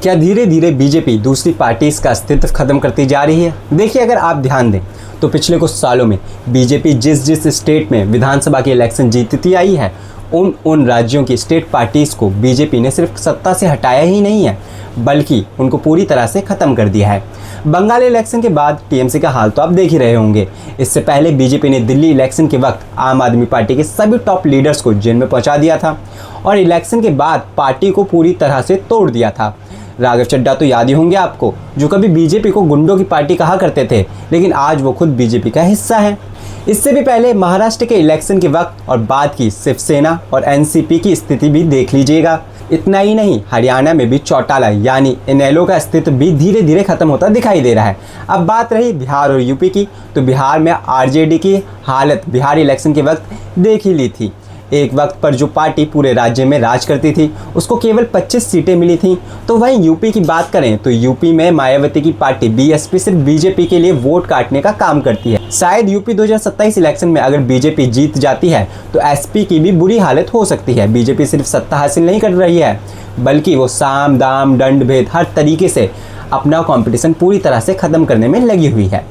क्या धीरे धीरे बीजेपी दूसरी पार्टीज का अस्तित्व खत्म करती जा रही है? देखिए, अगर आप ध्यान दें तो पिछले कुछ सालों में बीजेपी जिस जिस स्टेट में विधानसभा की इलेक्शन जीतती आई है, उन राज्यों की स्टेट पार्टीज को बीजेपी ने सिर्फ सत्ता से हटाया ही नहीं है, बल्कि उनको पूरी तरह से ख़त्म कर दिया है। बंगाल इलेक्शन के बाद टीएमसी का हाल तो आप देख ही रहे होंगे। इससे पहले बीजेपी ने दिल्ली इलेक्शन के वक्त आम आदमी पार्टी के सभी टॉप लीडर्स को जेल में पहुंचा दिया था और इलेक्शन के बाद पार्टी को पूरी तरह से तोड़ दिया था। राघव चड्ढा तो याद ही होंगे आपको, जो कभी बीजेपी को गुंडों की पार्टी कहा करते थे, लेकिन आज वो खुद बीजेपी का हिस्सा है। इससे भी पहले महाराष्ट्र के इलेक्शन के वक्त और बाद की शिवसेना और एनसीपी की स्थिति भी देख लीजिएगा। इतना ही नहीं, हरियाणा में भी चौटाला यानी इनेलो का अस्तित्व भी धीरे धीरे खत्म होता दिखाई दे रहा है। अब बात रही बिहार और यूपी की, तो बिहार में आरजेडी की हालत बिहार इलेक्शन के वक्त देख ही ली थी। एक वक्त पर जो पार्टी पूरे राज्य में राज करती थी, उसको केवल 25 सीटें मिली थीं। तो वहीं यूपी की बात करें तो यूपी में मायावती की पार्टी बीएसपी सिर्फ बीजेपी के लिए वोट काटने का काम करती है। शायद यूपी 2027 इलेक्शन में अगर बीजेपी जीत जाती है तो एसपी की भी बुरी हालत हो सकती है। बीजेपी सिर्फ सत्ता हासिल नहीं कर रही है, बल्कि वो साम दाम दंड भेद हर तरीके से अपना कंपटीशन पूरी तरह से खत्म करने में लगी हुई है।